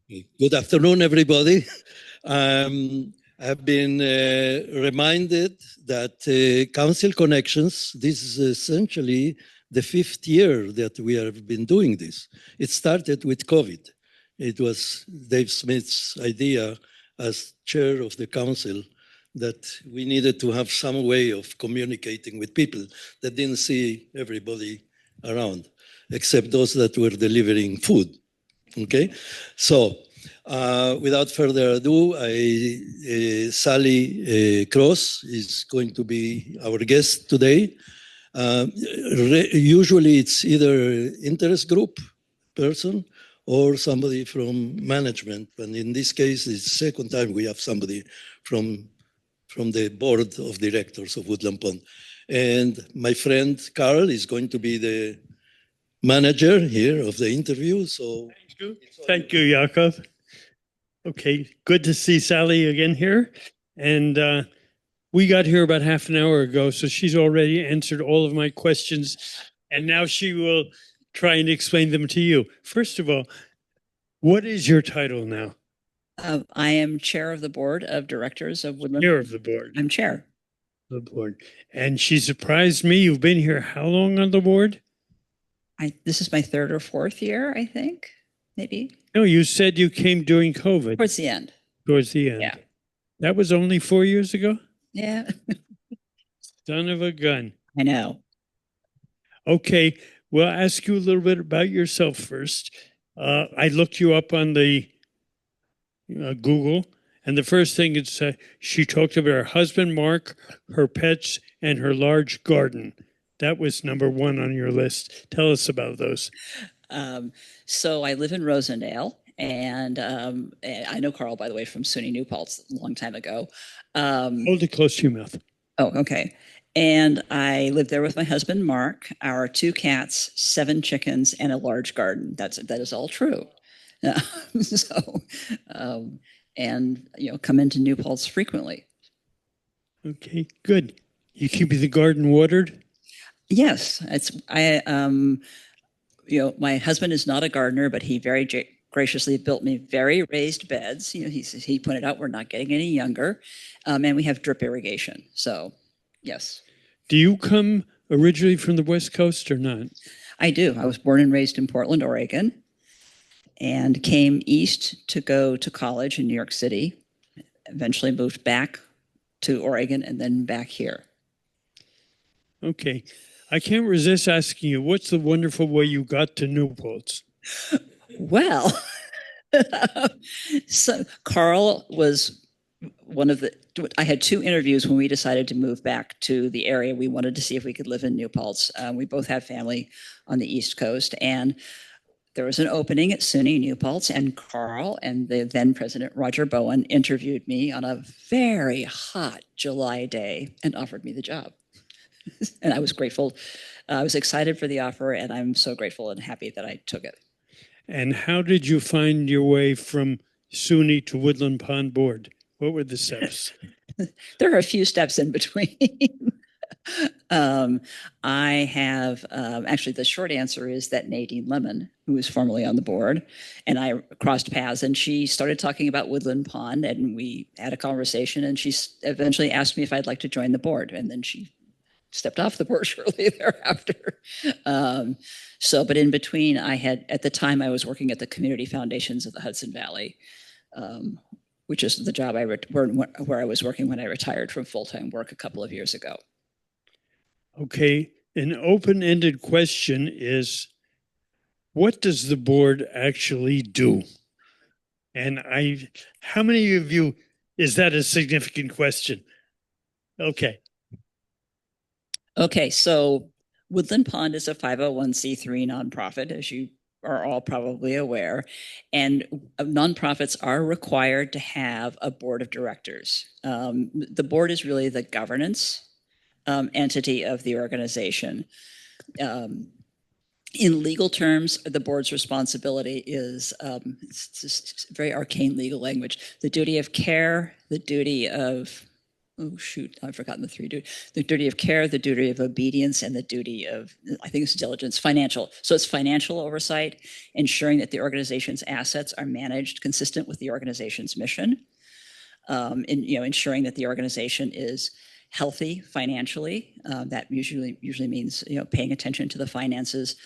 Good afternoon, everybody. I've been reminded that Council Connections, this is essentially the 5th year that we have been doing this. It started with COVID. It was Dave Smith's idea as chair of the council that we needed to have some way of communicating with people that didn't see everybody around, except those that were delivering food. Okay, so without further ado, Sally Cross is going to be our guest today. Usually it's either interest group person or somebody from management. And in this case, it's the second time we have somebody from the board of directors of Woodland Pond. And my friend Carl is going to be the manager here of the interview. So thank you, Yaakov. Okay, good to see Sally again here. And we got here about half an hour ago, so she's already answered all of my questions. And now she will try and explain them to you. First of all, what is your title now? I am chair of the board of directors of Woodland. Chair of the board. I'm chair. The board. And she surprised me. You've been here how long on the board? This is my 3rd or 4th year, I think, maybe. No, you said you came during COVID. Towards the end. Towards the end. Yeah. That was only 4 years ago? Yeah. Son of a gun. I know. Okay, we'll ask you a little bit about yourself first. I looked you up on the Google, and the first thing it's she talked about her husband, Mark, her pets, and her large garden. That was number 1 on your list. Tell us about those. So I live in Rosendale, and I know Carl, by the way, from SUNY New Paltz a long time ago. Hold it close to your mouth. Oh, okay. And I live there with my husband, Mark, our 2 cats, 7 chickens, and a large garden. That is all true. And come into New Paltz frequently. Okay, good. You keeping the garden watered? Yes, my husband is not a gardener, but he very graciously built me very raised beds. He pointed out we're not getting any younger, and we have drip irrigation. So, yes. Do you come originally from the West Coast or not? I do. I was born and raised in Portland, Oregon, and came east to go to college in New York City. Eventually moved back to Oregon and then back here. Okay. I can't resist asking you, what's the wonderful way you got to New Paltz? Well, so Carl was I had 2 interviews when we decided to move back to the area. We wanted to see if we could live in New Paltz. We both have family on the East Coast, and there was an opening at SUNY New Paltz, and Carl and the then president, Roger Bowen, interviewed me on a very hot July day and offered me the job. And I was grateful. I was excited for the offer, and I'm so grateful and happy that I took it. And how did you find your way from SUNY to Woodland Pond Board? What were the steps? There are a few steps in between. I have, actually, the short answer is that Nadine Lemon, who was formerly on the board, and I crossed paths, and she started talking about Woodland Pond, and we had a conversation, and she eventually asked me if I'd like to join the board, and then she stepped off the board shortly thereafter. But in between, at the time, I was working at the Community Foundations of the Hudson Valley, which is the job where I was working when I retired from full-time work a couple of years ago. Okay, an open-ended question is, what does the board actually do? And how many of you, is that a significant question? Okay. Okay, so Woodland Pond is a 501c3 nonprofit, as you are all probably aware, and nonprofits are required to have a board of directors. The board is really the governance entity of the organization. In legal terms, the board's responsibility is, it's just very arcane legal language, the duty of care, the duty of oh shoot, I've forgotten the three duties. The duty of care, the duty of obedience, and the duty of, I think it's diligence, financial. So it's financial oversight, ensuring that the organization's assets are managed consistent with the organization's mission. Ensuring that the organization is healthy financially. That usually means paying attention to the finances,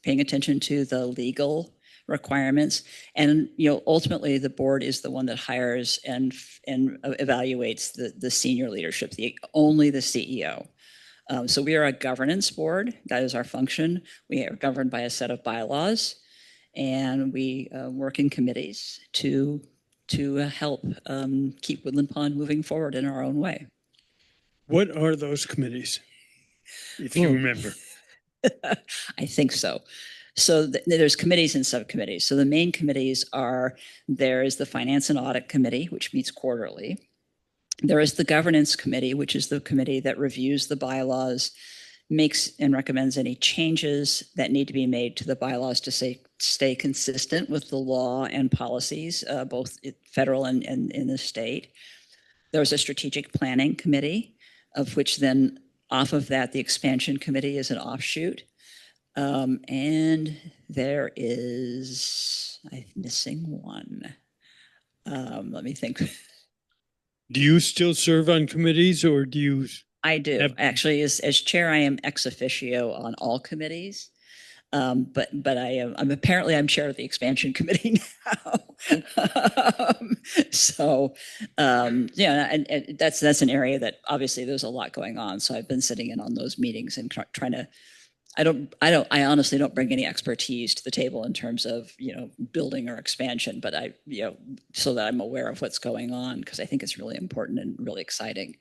paying attention to the legal requirements, and ultimately the board is the one that hires and evaluates the senior leadership, only the CEO. So we are a governance board. That is our function. We are governed by a set of bylaws, and we work in committees to help keep Woodland Pond moving forward in our own way. What are those committees, if you remember? I think so. So there's committees and subcommittees. So the main committees are, there is the Finance and Audit Committee, which meets quarterly. There is the Governance Committee, which is the committee that reviews the bylaws, makes and recommends any changes that need to be made to the bylaws to stay consistent with the law and policies, both federal and in the state. There's a Strategic Planning Committee, of which then off of that, the Expansion Committee is an offshoot. And there is, I'm missing one. Let me think. Do you still serve on committees, or do you? I do. Actually, as chair, I am ex officio on all committees. But I'm chair of the Expansion Committee now. And that's an area that obviously there's a lot going on. So I've been sitting in on those meetings and trying to. I honestly don't bring any expertise to the table in terms of building or expansion, but so that I'm aware of what's going on, because I think it's really important and really exciting.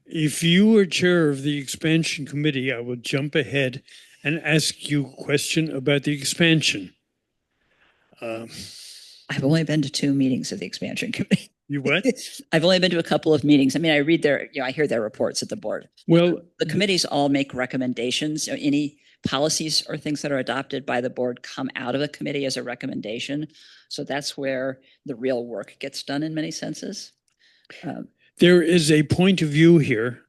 If you were chair of the Expansion Committee, I would jump ahead and ask you a question about the expansion. I've only been to 2 meetings of the Expansion Committee. You what? I've only been to a couple of meetings. I mean, I read I hear their reports at the board. Well, the committees all make recommendations. Any policies or things that are adopted by the board come out of the committee as a recommendation. So that's where the real work gets done in many senses. There is a point of view here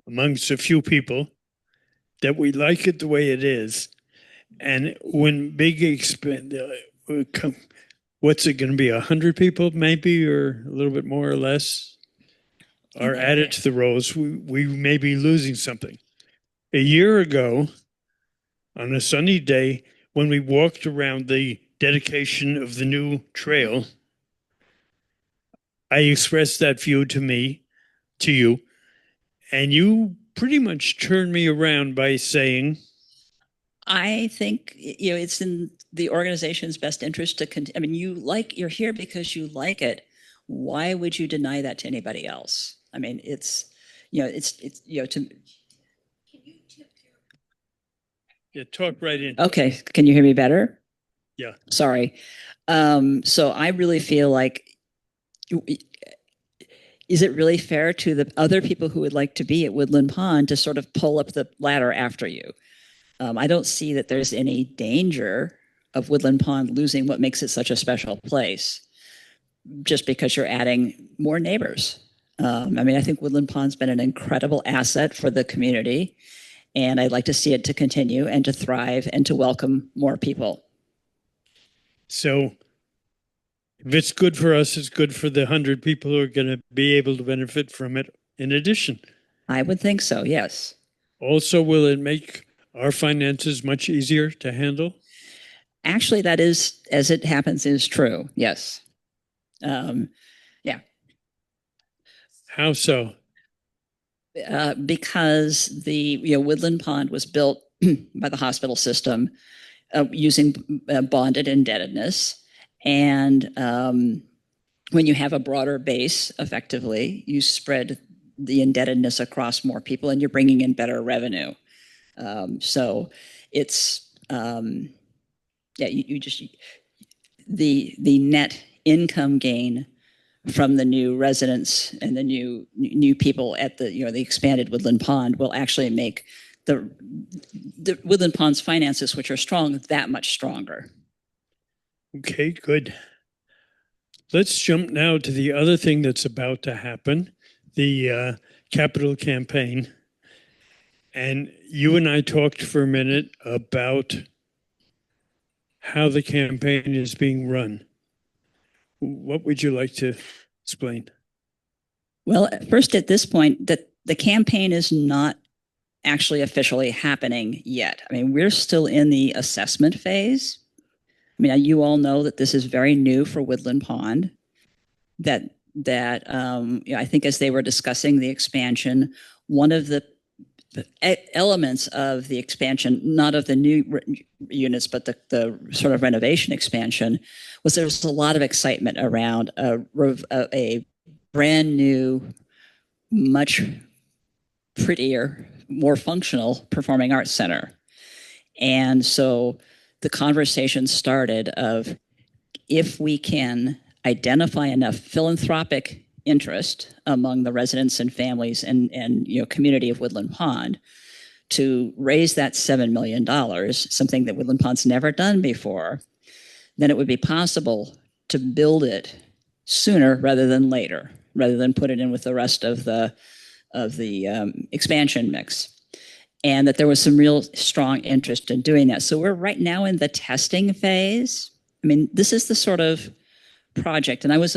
amongst a few people that we like it the way it is. And when big what's it going to be, 100 people maybe, or a little bit more or less, are added to the rolls, we may be losing something. A year ago, on a sunny day, when we walked around the dedication of the new trail, I expressed that view to you, and you pretty much turned me around by saying, I think it's in the organization's best interest to continue. I mean, you're here because you like it. Why would you deny that to anybody else? I mean, it's to. Yeah, talk right in. Okay, can you hear me better? Yeah. Sorry. So I really feel like, is it really fair to the other people who would like to be at Woodland Pond to sort of pull up the ladder after you? I don't see that there's any danger of Woodland Pond losing what makes it such a special place just because you're adding more neighbors. I think Woodland Pond's been an incredible asset for the community, and I'd like to see it to continue and to thrive and to welcome more people. So if it's good for us, it's good for the 100 people who are going to be able to benefit from it in addition. I would think so, yes. Also, will it make our finances much easier to handle? Actually, that is, as it happens, is true. Yes. Yeah. How so? Because the Woodland Pond was built by the hospital system using bonded indebtedness. And when you have a broader base, effectively, you spread the indebtedness across more people and you're bringing in better revenue. So it's, the net income gain from the new residents and the new people at the expanded Woodland Pond will actually make the Woodland Pond's finances, which are strong, that much stronger. Okay, good. let's jump now to the other thing that's about to happen, the capital campaign. And you and I talked for a minute about how the campaign is being run. What would you like to explain? Well, first, at this point, that the campaign is not actually officially happening yet. I mean, we're still in the assessment phase. I mean, you all know that this is very new for Woodland Pond. I think as they were discussing the expansion, one of the elements of the expansion, not of the new units, but the sort of renovation expansion, was there was a lot of excitement around a brand new, much prettier, more functional performing arts center. And so the conversation started of, if we can identify enough philanthropic interest among the residents and families and community of Woodland Pond to raise that $7 million, something that Woodland Pond's never done before, then it would be possible to build it sooner rather than later, rather than put it in with the rest of the expansion mix. And that there was some real strong interest in doing that. So we're right now in the testing phase. I mean, this is the sort of project, and I was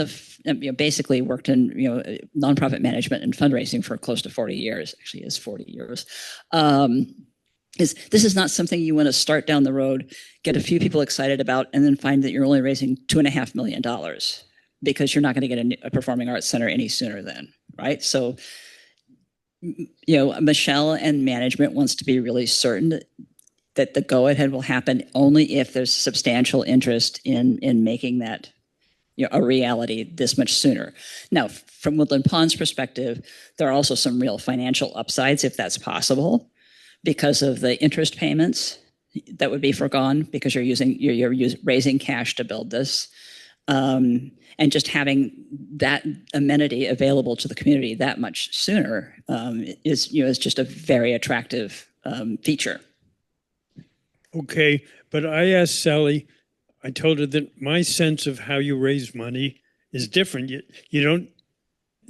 basically worked in nonprofit management and fundraising for close to 40 years. Actually, it's 40 years. This is not something you want to start down the road, get a few people excited about, and then find that you're only raising $2.5 million because you're not going to get a performing arts center any sooner then, right? So, Michelle and management wants to be really certain that the go-ahead will happen only if there's substantial interest in making that a reality this much sooner. Now, from Woodland Pond's perspective, there are also some real financial upsides if that's possible, because of the interest payments that would be forgone because you're raising cash to build this, and just having that amenity available to the community that much sooner is just a very attractive feature. Okay, but I asked Sally. I told her that my sense of how you raise money is different. You don't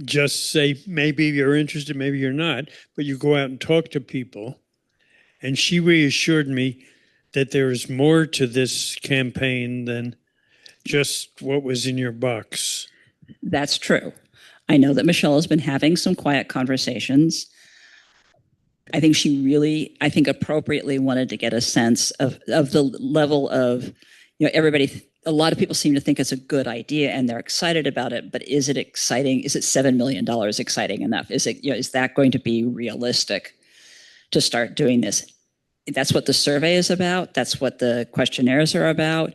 just say, maybe you're interested, maybe you're not, but you go out and talk to people. And she reassured me that there is more to this campaign than just what was in your box. That's true. I know that Michelle has been having some quiet conversations. I think she really, appropriately wanted to get a sense of the level of, everybody, a lot of people seem to think it's a good idea and they're excited about it, but is it exciting? Is it $7 million exciting enough? Is it, is that going to be realistic to start doing this? That's what the survey is about. That's what the questionnaires are about.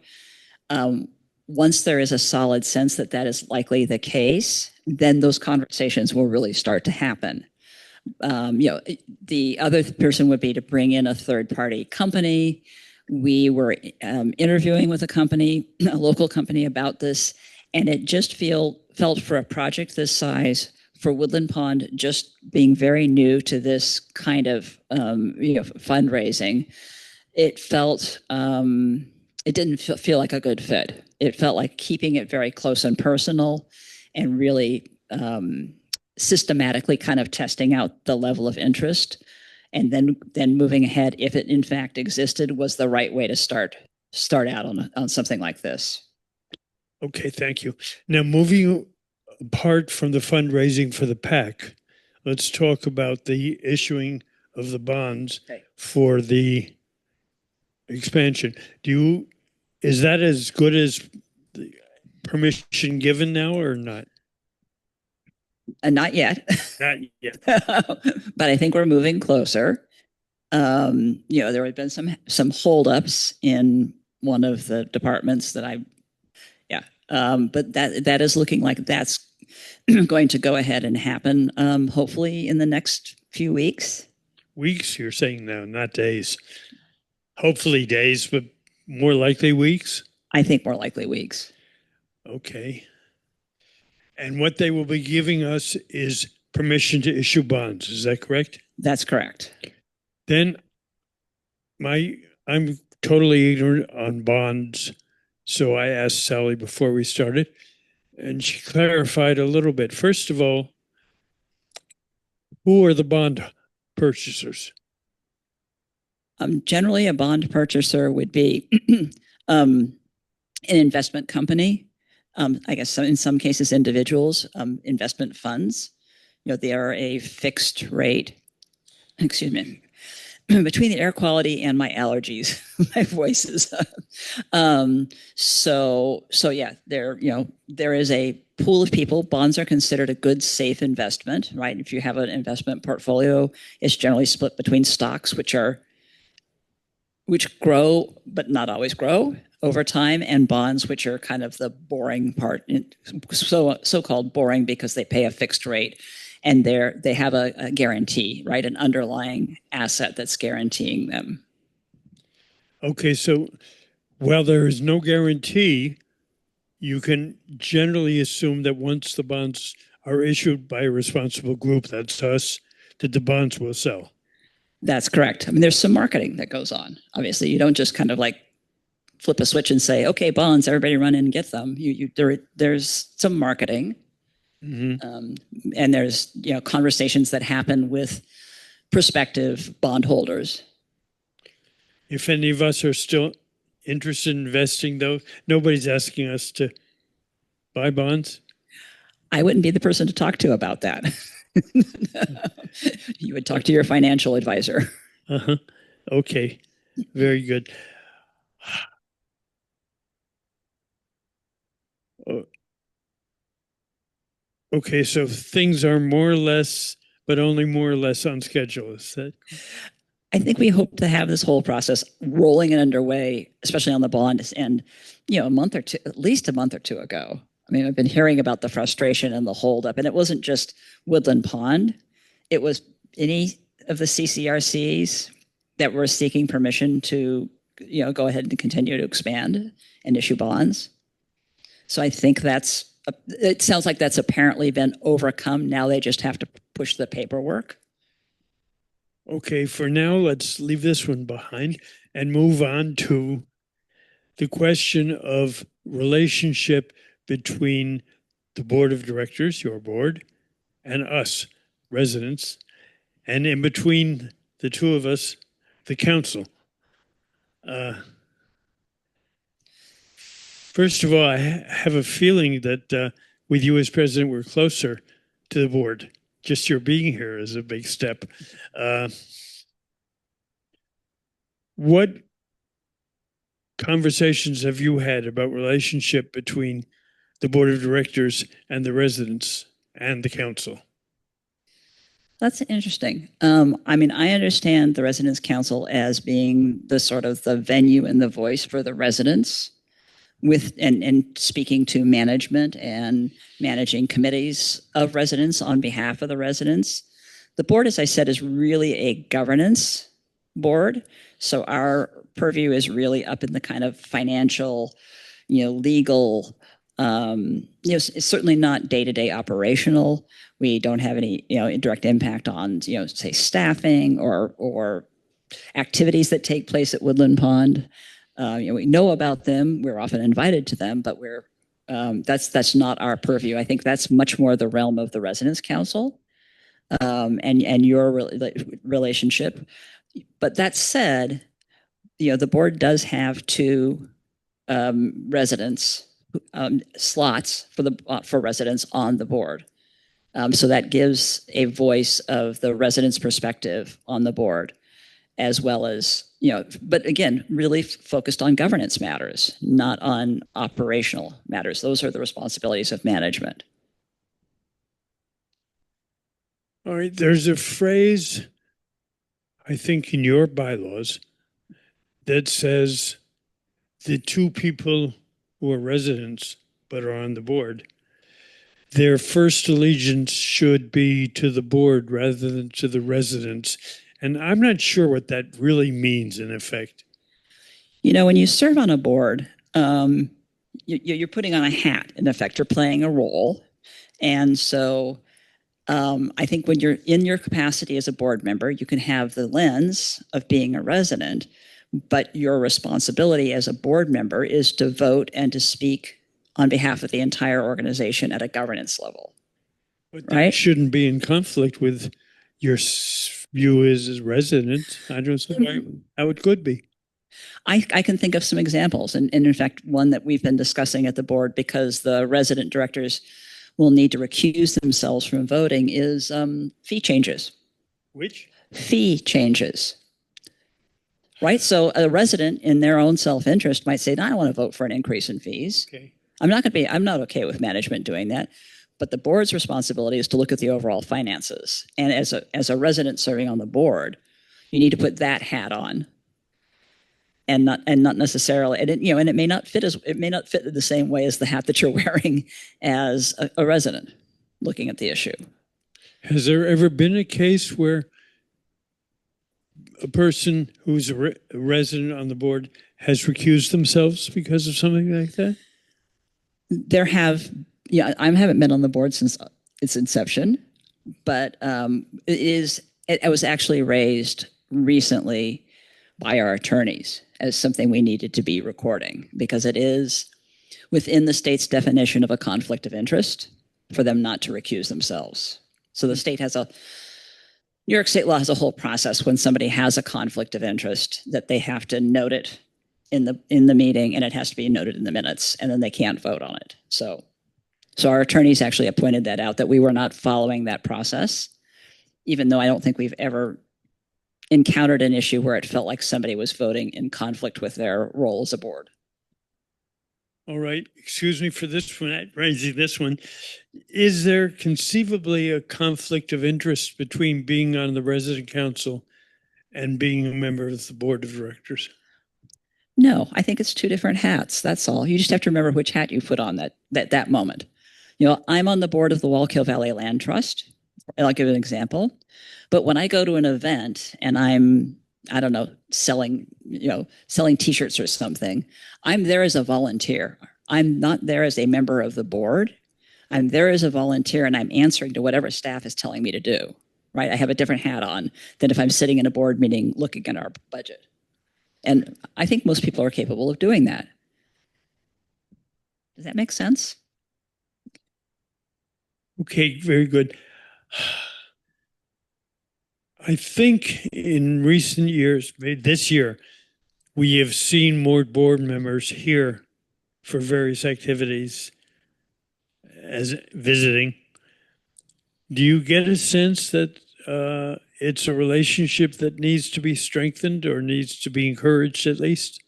Once there is a solid sense that that is likely the case, then those conversations will really start to happen. The other person would be to bring in a third-party company. We were interviewing with a local company about this, and it just felt for a project this size, for Woodland Pond, just being very new to this kind of fundraising, it felt it didn't feel like a good fit. It felt like keeping it very close and personal, and really systematically kind of testing out the level of interest, and then moving ahead, if it in fact existed, was the right way to start out on something like this. Okay, thank you. Now, moving apart from the fundraising for the PAC, let's talk about the issuing of the bonds for the expansion. Is that as good as the permission given now or not? Not yet. Not yet. But I think we're moving closer. There had been some holdups in one of the departments that but that is looking like that's going to go ahead and happen, hopefully in the next few weeks. Weeks, you're saying now, not days. Hopefully days, but more likely weeks? I think more likely weeks. Okay. And what they will be giving us is permission to issue bonds. Is that correct? That's correct. Then I'm totally ignorant on bonds. So I asked Sally before we started, And she clarified a little bit. First of all, who are the bond purchasers? Generally, a bond purchaser would be an investment company. I guess in some cases, individuals, investment funds. They are a fixed rate. Excuse me. Between the air quality and my allergies, my voice is. So yeah, there is a pool of people. Bonds are considered a good, safe investment, right? If you have an investment portfolio, it's generally split between stocks, which grow but not always grow over time, and bonds, which are kind of the boring part, so-called boring because they pay a fixed rate. And they have a guarantee, right? An underlying asset that's guaranteeing them. Okay, so while there is no guarantee, you can generally assume that once the bonds are issued by a responsible group, that's us, that the bonds will sell. That's correct. I mean, there's some marketing that goes on. Obviously, you don't just kind of like flip a switch and say, okay, bonds, everybody run in and get them. There's some marketing. Mm-hmm. And there's conversations that happen with prospective bondholders. If any of us are still interested in investing, though, nobody's asking us to buy bonds. I wouldn't be the person to talk to about that. You would talk to your financial advisor. Uh-huh. Okay. Very good. Okay, so things are more or less, but only more or less on schedule. Is that? I think we hope to have this whole process rolling and underway, especially on the bond, and a month or two, at least a month or two ago. I mean, I've been hearing about the frustration and the holdup, and it wasn't just Woodland Pond; it was any of the CCRCs that were seeking permission to, go ahead and continue to expand and issue bonds. So I think it sounds like that's apparently been overcome. Now they just have to push the paperwork. Okay, for now, let's leave this one behind and move on to the question of relationship between the board of directors, your board, and us, residents, and in between the two of us, the council. First of all, I have a feeling that with you as president, we're closer to the board. Just your being here is a big step. What conversations have you had about relationship between the board of directors and the residents and the council? That's interesting. I mean, I understand the Residents Council as being the sort of the venue and the voice for the residents, and speaking to management and managing committees of residents on behalf of the residents. The board, as I said, is really a governance board. So our purview is really up in the kind of financial, legal, it's certainly not day-to-day operational. We don't have any, direct impact on, say, staffing or activities that take place at Woodland Pond. We know about them. We're often invited to them, but that's not our purview. I think that's much more the realm of the Residents Council and your relationship. But that said, the board does have two residents slots for residents on the board. So that gives a voice of the residents' perspective on the board, as well as, but again, really focused on governance matters, not on operational matters. Those are the responsibilities of management. All right, there's a phrase, I think, in your bylaws that says the two people who are residents but are on the board, their first allegiance should be to the board rather than to the residents. And I'm not sure what that really means in effect. When you serve on a board, you're putting on a hat, in effect. You're playing a role. And so I think when you're in your capacity as a board member, you can have the lens of being a resident, but your responsibility as a board member is to vote and to speak on behalf of the entire organization at a governance level. But that Right. shouldn't be in conflict with your view as a resident. I don't see how it could be. I can think of some examples, and in fact, one that we've been discussing at the board because the resident directors will need to recuse themselves from voting is fee changes. Which? Fee changes. Right? So a resident in their own self-interest might say, no, I don't want to vote for an increase in fees. Okay. I'm not okay with management doing that. But the board's responsibility is to look at the overall finances. And as a resident serving on the board, you need to put that hat on. And not necessarily, and it may not fit the same way as the hat that you're wearing as a resident looking at the issue. Has there ever been a case where a person who's a resident on the board has recused themselves because of something like that? There have, I haven't been on the board since its inception, but it was actually raised recently by our attorneys as something we needed to be recording because it is within the state's definition of a conflict of interest for them not to recuse themselves. So the state has New York state law has a whole process when somebody has a conflict of interest that they have to note it in the meeting and it has to be noted in the minutes and then they can't vote on it. So our attorneys actually pointed that out, that we were not following that process, even though I don't think we've ever encountered an issue where it felt like somebody was voting in conflict with their role as a board. All right. Excuse me for this one, raising this one. Is there conceivably a conflict of interest between being on the resident council and being a member of the board of directors? No, I think it's two different hats. That's all. You just have to remember which hat you put on that moment. I'm on the board of the Wallkill Valley Land Trust. And I'll give an example. But when I go to an event and I'm, I don't know, selling T-shirts or something, I'm there as a volunteer. I'm not there as a member of the board. I'm there as a volunteer and I'm answering to whatever staff is telling me to do, right? I have a different hat on than if I'm sitting in a board meeting looking at our budget. And I think most people are capable of doing that. Does that make sense? Okay, very good. I think in recent years, maybe this year, we have seen more board members here for various activities as visiting. Do you get a sense that it's a relationship that needs to be strengthened or needs to be encouraged at least?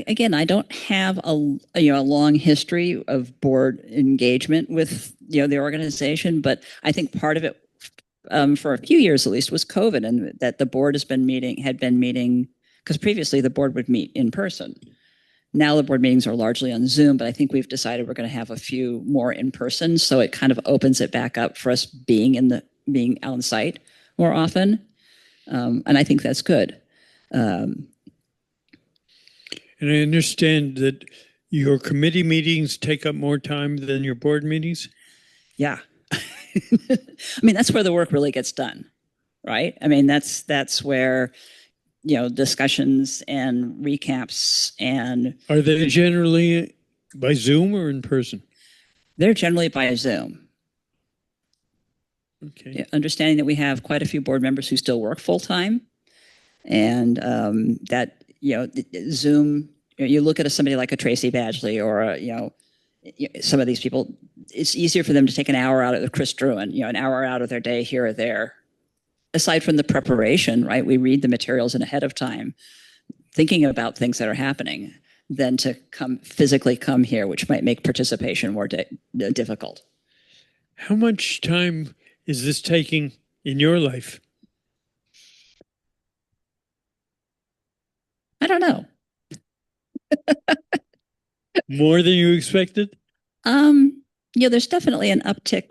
Again, I don't have a long history of board engagement with the organization, but I think part of it, for a few years at least, was COVID, and that the board had been meeting because previously the board would meet in person. Now the board meetings are largely on Zoom, but I think we've decided we're going to have a few more in person, so it kind of opens it back up for us being on site more often, and I think that's good. And I understand that your committee meetings take up more time than your board meetings? Yeah. I mean, that's where the work really gets done, right? I mean, that's where, discussions and recaps and... Are they generally by Zoom or in person? They're generally by Zoom. Okay. Understanding that we have quite a few board members who still work full-time and that, Zoom, you look at somebody like a Tracy Badgley or, some of these people, it's easier for them to take an hour out of Chris Druin, an hour out of their day here or there. Aside from the preparation, right? We read the materials ahead of time, thinking about things that are happening, than to physically come here, which might make participation more difficult. How much time is this taking in your life? I don't know. More than you expected? There's definitely an uptick,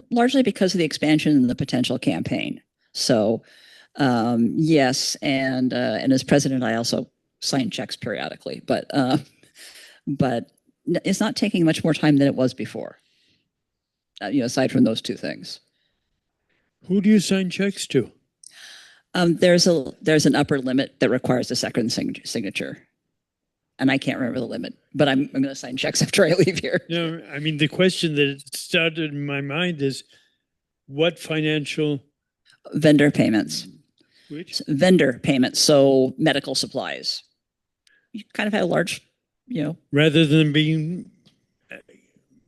largely because of the expansion and the potential campaign. So, yes, and as president, I also sign checks periodically, but it's not taking much more time than it was before. Aside from those two things. Who do you sign checks to? There's an upper limit that requires a second signature. and I can't remember the limit, but I'm going to sign checks after I leave here. No, I mean, the question that started in my mind is what financial, Vendor payments. which? Vendor payments, so medical supplies. You kind of had a large, Rather than being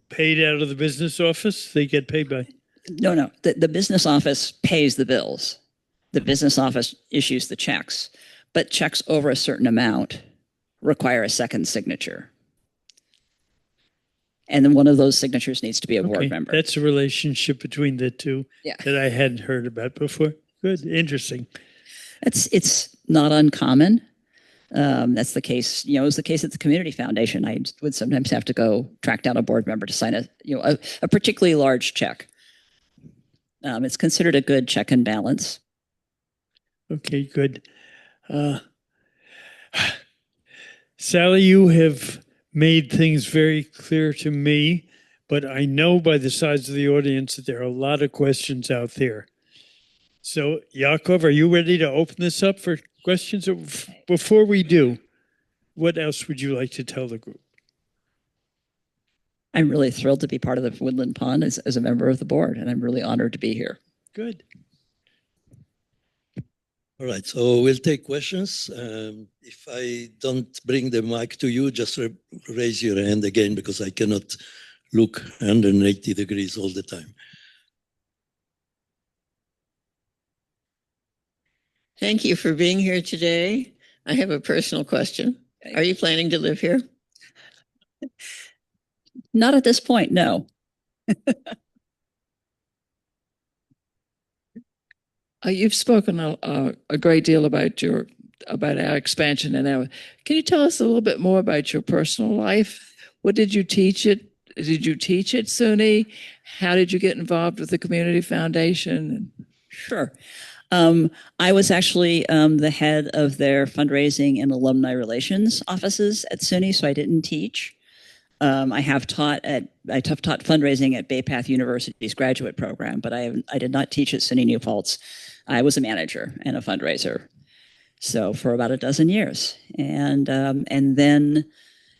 paid out of the business office, they get paid by. no. The business office pays the bills. The business office issues the checks, but checks over a certain amount require a second signature. And then one of those signatures needs to be a board member. That's a relationship between the two Yeah. that I hadn't heard about before. Good, interesting. It's not uncommon. That's the case. It was the case at the community foundation. I would sometimes have to go track down a board member to sign a particularly large check. It's considered a good check and balance. Okay, good. Sally, you have made things very clear to me, but I know by the size of the audience that there are a lot of questions out there. So, Yaakov, are you ready to open this up for questions? Before we do, what else would you like to tell the group? I'm really thrilled to be part of the Woodland Pond as a member of the board, and I'm really honored to be here. Good. All right, so we'll take questions. If I don't bring the mic to you, just raise your hand again because I cannot look 180 degrees all the time. Thank you for being here today. I have a personal question. Are you planning to live here? Not at this point, no. You've spoken a great deal about our expansion and our. Can you tell us a little bit more about your personal life? What did you teach at? Did you teach at SUNY? How did you get involved with the community foundation? Sure. I was actually the head of their fundraising and alumni relations offices at SUNY, so I didn't teach. I have taught fundraising at Bay Path University's graduate program, but I did not teach at SUNY New Paltz. I was a manager and a fundraiser, so for about a dozen years, and then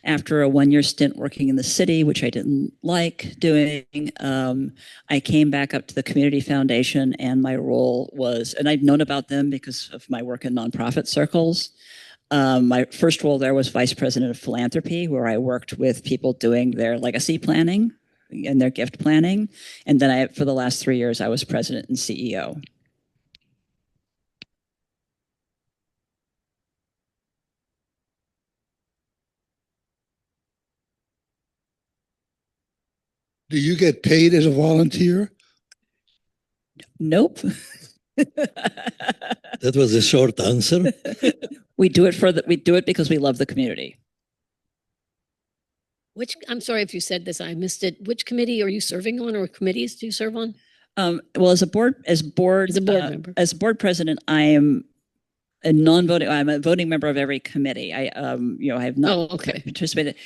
after a one-year stint working in the city, which I didn't like doing, I came back up to the Community Foundation, and my role was, and I'd known about them because of my work in nonprofit circles. My first role there was Vice President of Philanthropy, where I worked with people doing their legacy planning and their gift planning. And then for the last 3 years, I was President and CEO. Do you get paid as a volunteer? Nope. That was a short answer. We do it because we love the community. I'm sorry if you said this, I missed it. Which committee are you serving on, or committees do you serve on? Well, as a board member, as board president, I am I'm a voting member of every committee. I have not participated.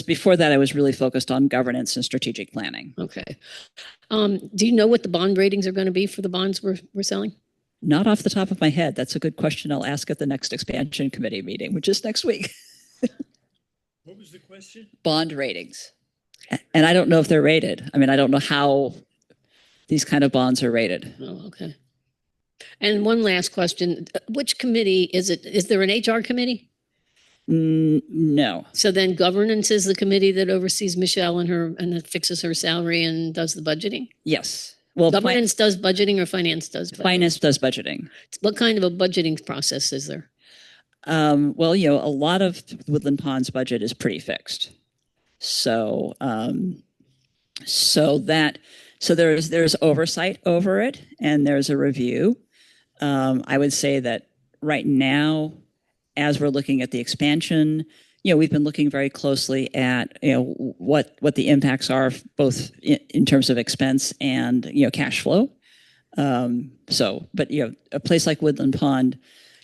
Before that, I was really focused on governance and strategic planning. Okay. Do you know what the bond ratings are going to be for the bonds we're selling? Not off the top of my head. That's a good question. I'll ask at the next expansion committee meeting, which is next week. What was the question? Bond ratings. And I don't know if they're rated. I mean, I don't know how these kind of bonds are rated. Oh, okay. And one last question. Which committee is it? Is there an HR committee? No. So then governance is the committee that oversees Michelle and that fixes her salary and does the budgeting? Yes. Well, governance does budgeting or finance does budgeting? Finance does budgeting. What kind of a budgeting process is there? Well, a lot of Woodland Pond's budget is pretty fixed. So there's oversight over it, and there's a review. I would say that right now, as we're looking at the expansion, we've been looking very closely at what the impacts are, both in terms of expense and cash flow. But a place like Woodland Pond,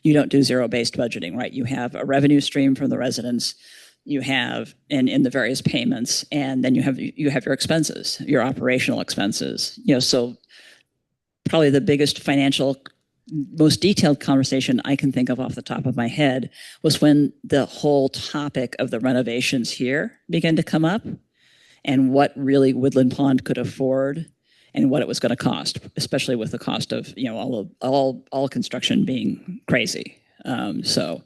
you don't do zero-based budgeting, right? You have a revenue stream from the residents, you have in the various payments, and then you have your expenses, your operational expenses. So probably the biggest financial most detailed conversation I can think of off the top of my head was when the whole topic of the renovations here began to come up and what really Woodland Pond could afford and what it was going to cost, especially with the cost of, all construction being crazy. So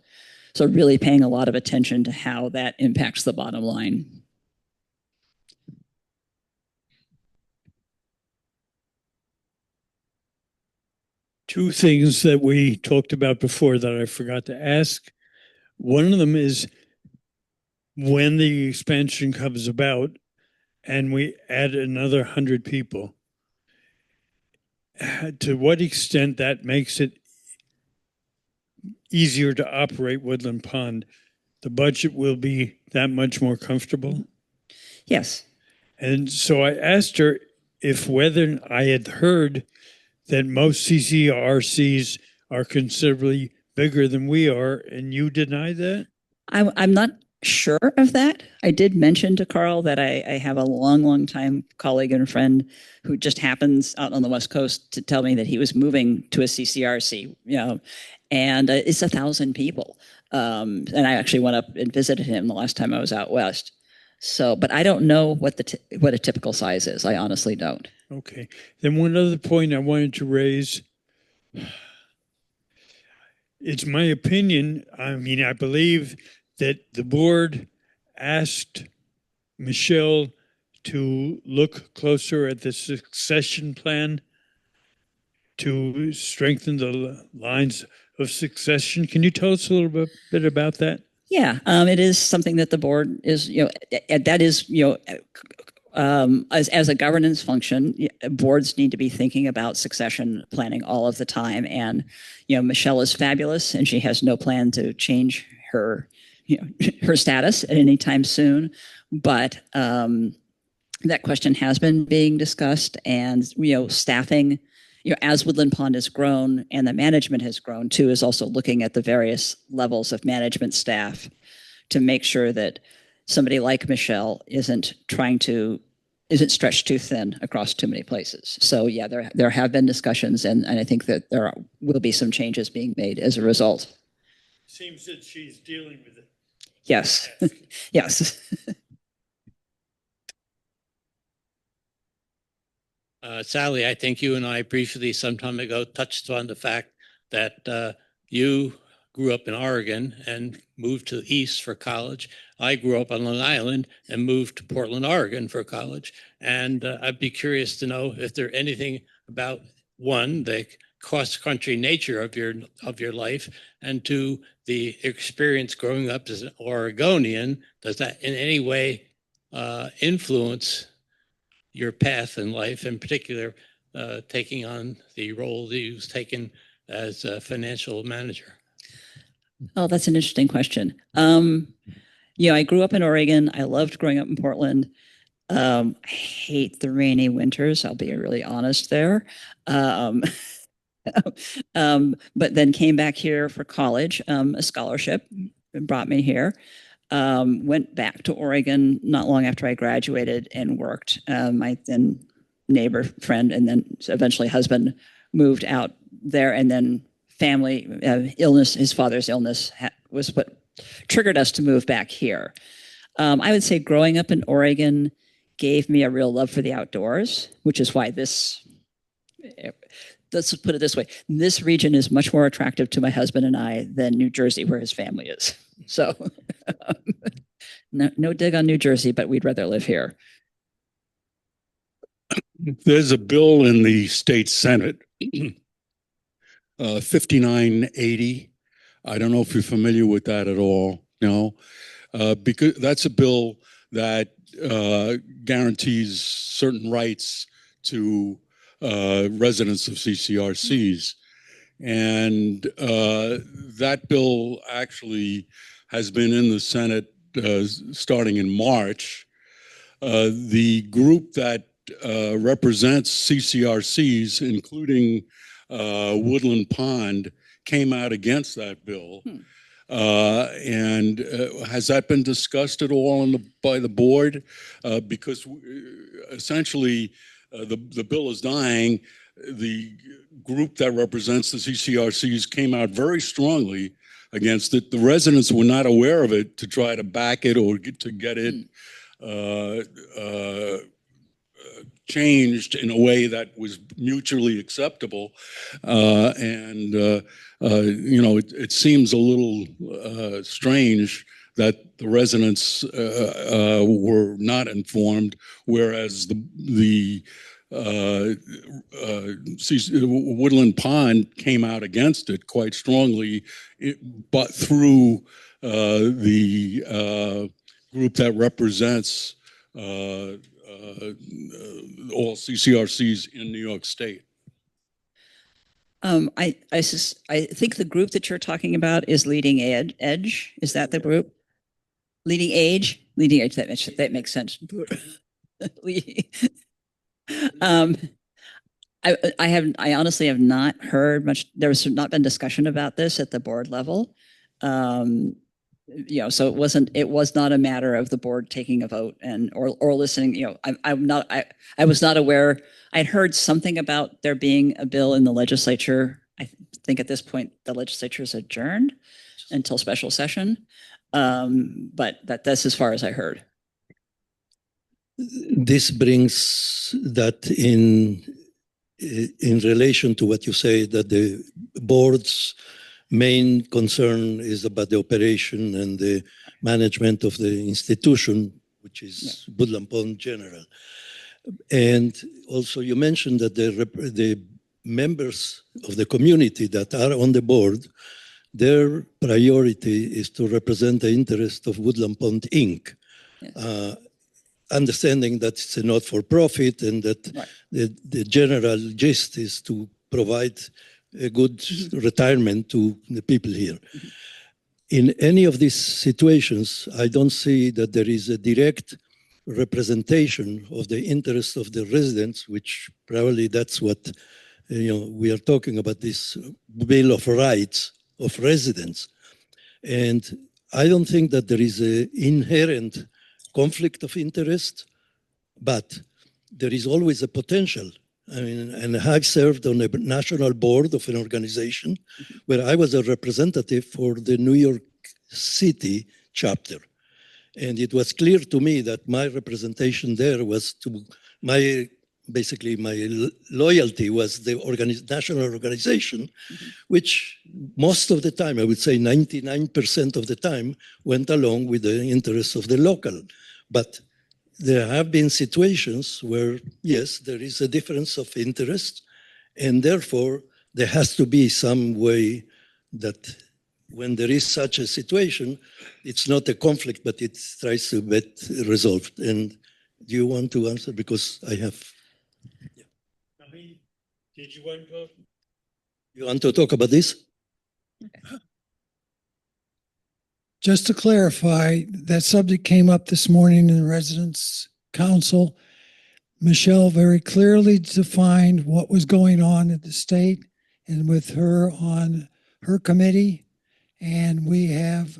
really paying a lot of attention to how that impacts the bottom line. Two things that we talked about before that I forgot to ask. One of them is when the expansion comes about and we add another 100 people, to what extent that makes it easier to operate Woodland Pond? The budget will be that much more comfortable? Yes. And so I asked her if whether I had heard that most CCRCs are considerably bigger than we are, and you deny that? I'm not sure of that. I did mention to Carl that I have a long time colleague and friend who just happens out on the West Coast to tell me that he was moving to a CCRC, and it's 1,000 people. And I actually went up and visited him the last time I was out west. So, but I don't know what what a typical size is. I honestly don't. Okay. Then one other point I wanted to raise. It's my opinion. I mean, I believe that the board asked Michelle to look closer at the succession plan to strengthen the lines of succession. Can you tell us a little bit about that? Yeah, it is something that the board is, that is, as a governance function, boards need to be thinking about succession planning all of the time. And, Michelle is fabulous and she has no plan to change her, her status at any time soon. But that question has been being discussed, and, staffing, as Woodland Pond has grown and the management has grown too, is also looking at the various levels of management staff to make sure that somebody like Michelle isn't stretched too thin across too many places. So yeah, there have been discussions, and I think that there will be some changes being made as a result. Seems that she's dealing with it. Yes, yes. Sally, I think you and I briefly some time ago touched on the fact that you grew up in Oregon and moved to the East for college. I grew up on Long Island and moved to Portland, Oregon for college. And I'd be curious to know if there's anything about, one, the cross-country nature of your life, and two, the experience growing up as an Oregonian. Does that in any way influence your path in life, in particular, taking on the role that you've taken as a financial manager? Oh, that's an interesting question. I grew up in Oregon. I loved growing up in Portland. I hate the rainy winters. I'll be really honest there. But then came back here for college. A scholarship brought me here. Went back to Oregon not long after I graduated and worked. My then neighbor, friend, and then eventually husband moved out there, and then family illness, his father's illness was what triggered us to move back here. I would say growing up in Oregon gave me a real love for the outdoors, which is why let's put it this way, this region is much more attractive to my husband and I than New Jersey, where his family is. So no dig on New Jersey, but we'd rather live here. There's a bill in the state Senate, 5980. I don't know if you're familiar with that at all. No, because that's a bill that guarantees certain rights to residents of CCRCs. And that bill actually has been in the Senate starting in March. The group that represents CCRCs, including Woodland Pond, came out against that bill. And has that been discussed at all by the board? Because essentially the bill is dying. the group that represents the CCRCs came out very strongly against it. The residents were not aware of it to try to back it or to get it changed in a way that was mutually acceptable. It seems a little strange that the residents were not informed, whereas the Woodland Pond came out against it quite strongly, but through the group that represents all CCRCs in New York State. I think the group that you're talking about is Leading Edge. Is that the group? Leading Age? Leading Edge, that makes sense. I honestly have not heard much. There's not been discussion about this at the board level. So it was not a matter of the board taking a vote or listening. I was not aware. I'd heard something about there being a bill in the legislature. I think at this point the legislature is adjourned until special session. But that's as far as I heard. This brings that in relation to what you say, that the board's main concern is about the operation and the management of the institution, which is Woodland Pond General. And also you mentioned that the members of the community that are on the board, their priority is to represent the interest of Woodland Pond Inc. Yes. Understanding that it's a not-for-profit and that the general gist is to provide a good retirement to the people here. In any of these situations, I don't see that there is a direct representation of the interest of the residents, which probably that's what we are talking about, this Bill of Rights of residents. And I don't think that there is an inherent conflict of interest, but there is always a potential. I mean, and I've served on a national board of an organization where I was a representative for the New York City chapter. And it was clear to me that my representation there was basically my loyalty was the national organization, which most of the time, I would say 99% of the time, went along with the interests of the local. But there have been situations where, yes, there is a difference of interest, and therefore there has to be some way that when there is such a situation, it's not a conflict, but it tries to get resolved. And do you want to answer? Because I have... Did you want to? You want to talk about this? Just to clarify, that subject came up this morning in the Residents' Council. Michelle very clearly defined what was going on at the state and with her on her committee. And we have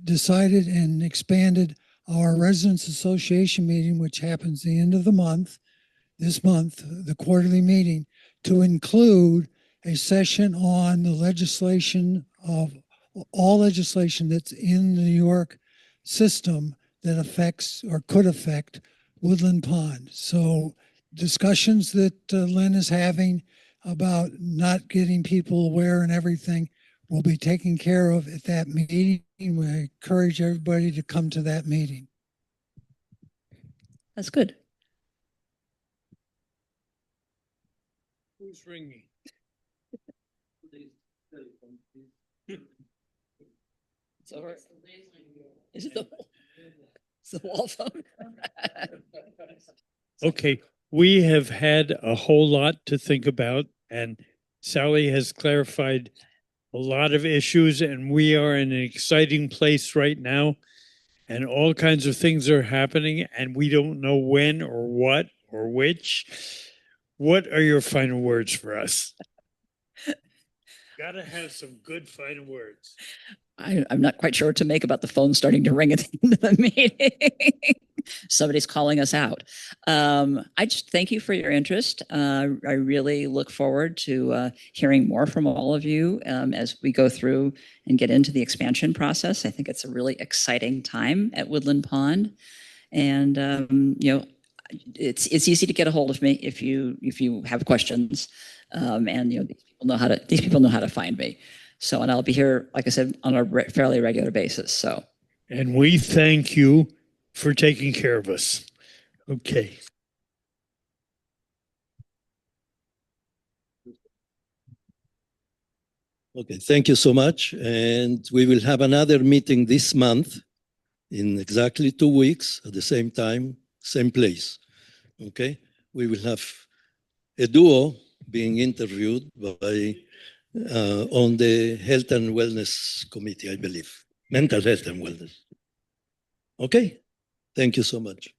decided and expanded our Residents Association meeting, which happens the end of the month, this month, the quarterly meeting, to include a session on the legislation of all legislation that's in the New York system that affects or could affect Woodland Pond. So discussions that Lynn is having about not getting people aware and everything will be taken care of at that meeting. We encourage everybody to come to that meeting. That's good. Who's ringing? It's over. Is it it's the wall phone? Okay, we have had a whole lot to think about, and Sally has clarified a lot of issues, and we are in an exciting place right now, and all kinds of things are happening, and we don't know when or what or which. What are your final words for us? Gotta have some good final words. I'm not quite sure what to make about the phone starting to ring at the end of the meeting. Somebody's calling us out. I just thank you for your interest. I really look forward to hearing more from all of you as we go through and get into the expansion process. I think it's a really exciting time at Woodland Pond, and it's easy to get a hold of me if you have questions, and these people know how to find me. So, and I'll be here, like I said, on a fairly regular basis. So, And we thank you for taking care of us. Okay. Okay, thank you so much. And we will have another meeting this month in exactly 2 weeks at the same time, same place. Okay, we will have a duo being interviewed by on the Health and Wellness Committee, I believe. Mental Health and Wellness. Okay, thank you so much.